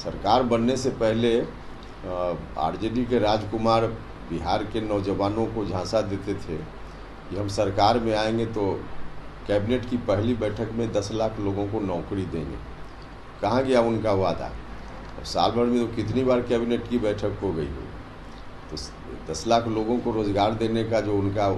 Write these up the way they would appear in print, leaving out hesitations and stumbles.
सरकार बनने से पहले आरजेडी के राजकुमार बिहार के नौजवानों को झांसा देते थे कि हम सरकार में आएंगे तो कैबिनेट की पहली बैठक में 10 लाख लोगों को नौकरी देंगे। कहाँ गया उनका वादा? अब साल भर में तो कितनी बार कैबिनेट की बैठक हो गई हो। तो 10 लाख लोगों को रोज़गार देने का जो उनका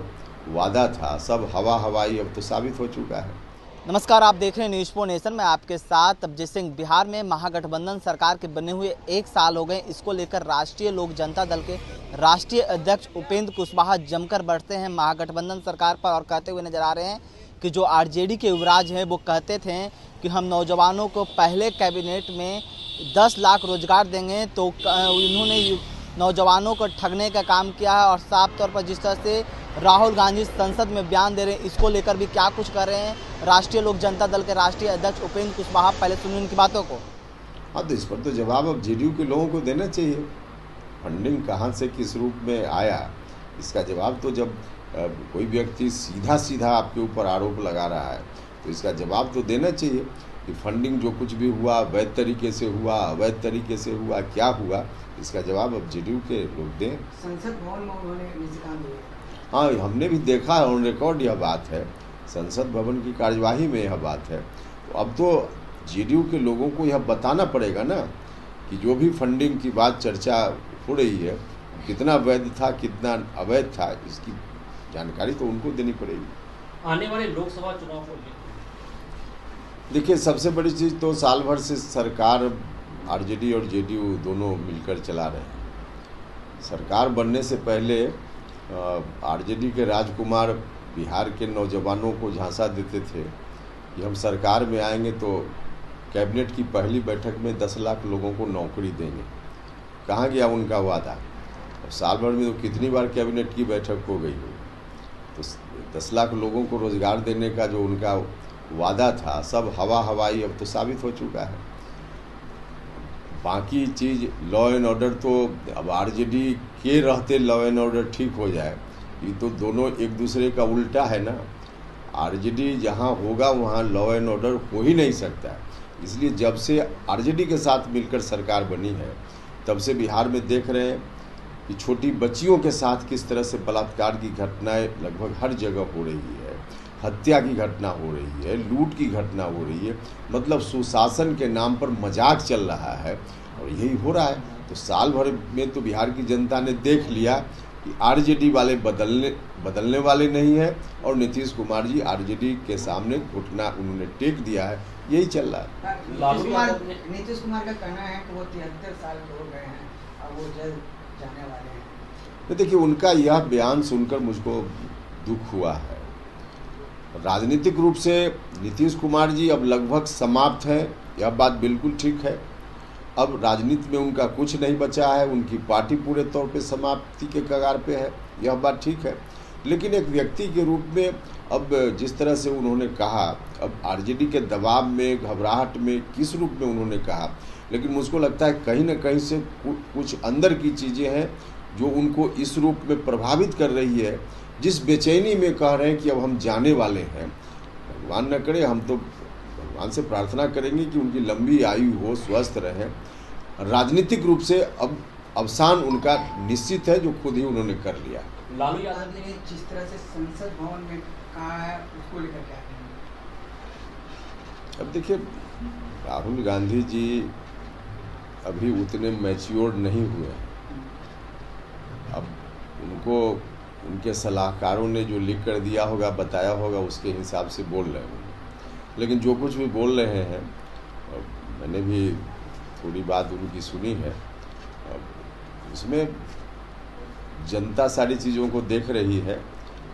वादा था सब हवाई अब तो साबित हो चुका है। नमस्कार, आप देख रहे हैं न्यूज़ फॉर नेशन में आपके साथ अभिजीत सिंह। बिहार में महागठबंधन सरकार के बने हुए 1 साल हो गए। इसको लेकर राष्ट्रीय लोक जनता दल के राष्ट्रीय अध्यक्ष उपेंद्र कुशवाहा जमकर बढ़ते हैं महागठबंधन सरकार पर और कहते हुए नजर आ रहे हैं कि जो आरजेडी के युवराज हैं वो कहते थे कि हम नौजवानों को पहले कैबिनेट में 10 लाख रोजगार देंगे, तो इन्होंने नौजवानों को ठगने का काम किया है। और साफ तौर पर जिस तरह से राहुल गांधी संसद में बयान दे रहे हैं, इसको लेकर भी क्या कुछ कर रहे हैं राष्ट्रीय लोक जनता दल के राष्ट्रीय अध्यक्ष उपेंद्र कुशवाहा। पहले सुनिए उनकी बातों को। हाँ, तो इस पर तो जवाब अब जेडीयू के लोगों को देना चाहिए। फंडिंग कहाँ से किस रूप में आया, इसका जवाब तो जब कोई व्यक्ति सीधा आपके ऊपर आरोप लगा रहा है तो इसका जवाब तो देना चाहिए कि फंडिंग जो कुछ भी हुआ वैध तरीके से हुआ, अवैध तरीके से हुआ, क्या हुआ, इसका जवाब अब जेडीयू के लोग दें। संसद भवन में उन्होंने निजी दिए। हाँ, हमने भी देखा है, ऑन रिकॉर्ड यह बात है। संसद भवन की कार्यवाही में यह बात है। तो अब तो जेडीयू के लोगों को यह बताना पड़ेगा ना कि जो भी फंडिंग की बात चर्चा हो रही है कितना वैध था, कितना अवैध था, इसकी जानकारी तो उनको देनी पड़ेगी। आने वाले लोकसभा चुनाव को देखिए, सबसे बड़ी चीज़ तो साल भर से सरकार आरजेडी और जेडीयू दोनों मिलकर चला रहे हैं। सरकार बनने से पहले आरजेडी के राजकुमार बिहार के नौजवानों को झांसा देते थे कि हम सरकार में आएंगे तो कैबिनेट की पहली बैठक में 10 लाख लोगों को नौकरी देंगे। कहाँ गया उनका वादा? अब साल भर में तो कितनी बार कैबिनेट की बैठक हो गई हो। तो 10 लाख लोगों को रोज़गार देने का जो उनका वादा था सब हवाई अब तो साबित हो चुका है। बाकी चीज़ लॉ एंड ऑर्डर तो अब आरजेडी के रहते लॉ एंड ऑर्डर ठीक हो जाए, ये तो दोनों एक दूसरे का उल्टा है ना। आरजेडी जहां होगा वहां लॉ एंड ऑर्डर हो ही नहीं सकता है। इसलिए जब से आरजेडी के साथ मिलकर सरकार बनी है तब से बिहार में देख रहे हैं कि छोटी बच्चियों के साथ किस तरह से बलात्कार की घटनाएं लगभग हर जगह हो रही है, हत्या की घटना हो रही है, लूट की घटना हो रही है। मतलब सुशासन के नाम पर मजाक चल रहा है और यही हो रहा है। तो साल भर में तो बिहार की जनता ने देख लिया कि आरजेडी वाले बदलने वाले नहीं है और नीतीश कुमार जी आरजेडी के सामने घुटना उन्होंने टेक दिया है। यही चल रहा है। नीतीश कुमार का कहना है कि वो 73 साल हो गए हैं और वो जल्द जाने वाले हैं। तो देखिए, उनका यह बयान सुनकर मुझको दुख हुआ है। राजनीतिक रूप से नीतीश कुमार जी अब लगभग समाप्त हैं, यह बात बिल्कुल ठीक है। अब राजनीति में उनका कुछ नहीं बचा है, उनकी पार्टी पूरे तौर पे समाप्ति के कगार पे है, यह बात ठीक है। लेकिन एक व्यक्ति के रूप में अब जिस तरह से उन्होंने कहा, अब आरजेडी के दबाव में, घबराहट में, किस रूप में उन्होंने कहा, लेकिन मुझको लगता है कहीं ना कहीं से कुछ अंदर की चीज़ें हैं जो उनको इस रूप में प्रभावित कर रही है, जिस बेचैनी में कह रहे हैं कि अब हम जाने वाले हैं। भगवान न करे, हम तो भगवान से प्रार्थना करेंगे कि उनकी लंबी आयु हो, स्वस्थ रहें। राजनीतिक रूप से अब अवसान उनका निश्चित है, जो खुद ही उन्होंने कर लिया। लालू यादव ने जिस तरह से संसद भवन में कहा है उसको लेकर क्या कहेंगे? अब देखिए, राहुल गांधी जी अभी उतने मैच्योर नहीं हुए हैं। अब उनको उनके सलाहकारों ने जो लिख कर दिया होगा, बताया होगा, उसके हिसाब से बोल रहे होंगे। लेकिन जो कुछ भी बोल रहे हैं, मैंने भी थोड़ी बात उनकी सुनी है, उसमें जनता सारी चीज़ों को देख रही है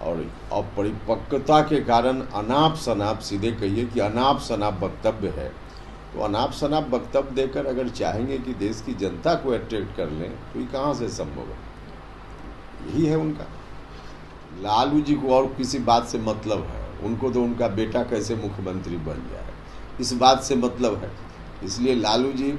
और अपरिपक्वता के कारण अनाप शनाप, सीधे कहिए कि अनाप शनाप वक्तव्य है। तो अनाप शनाप वक्तव्य देकर अगर चाहेंगे कि देश की जनता को अट्रैक्ट कर लें तो ये कहाँ से संभव है? यही है उनका। लालू जी को और किसी बात से मतलब है, उनको तो उनका बेटा कैसे मुख्यमंत्री बन गया है इस बात से मतलब है। इसलिए लालू जी,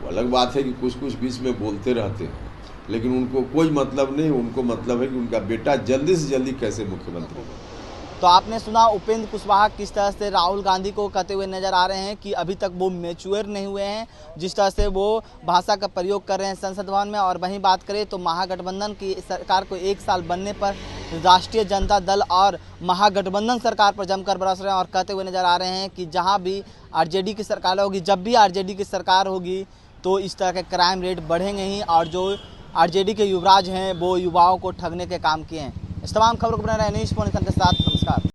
अलग बात है कि कुछ बीच में बोलते रहते हैं, लेकिन उनको कोई मतलब नहीं। उनको मतलब है कि उनका बेटा जल्दी से जल्दी कैसे मुख्यमंत्री बने। तो आपने सुना उपेंद्र कुशवाहा किस तरह से राहुल गांधी को कहते हुए नजर आ रहे हैं कि अभी तक वो मैच्योर नहीं हुए हैं, जिस तरह से वो भाषा का प्रयोग कर रहे हैं संसद भवन में। और वहीं बात करें तो महागठबंधन की सरकार को 1 साल बनने पर राष्ट्रीय जनता दल और महागठबंधन सरकार पर जमकर बरस रहे हैं और कहते हुए नजर आ रहे हैं कि जहाँ भी आरजेडी की सरकार होगी, जब भी आरजेडी की सरकार होगी तो इस तरह के क्राइम रेट बढ़ेंगे ही। और जो आरजेडी के युवराज हैं वो युवाओं को ठगने के काम किए हैं। इस तमाम खबरों को बना रहे न्यूज़ पॉइंट के साथ। नमस्कार।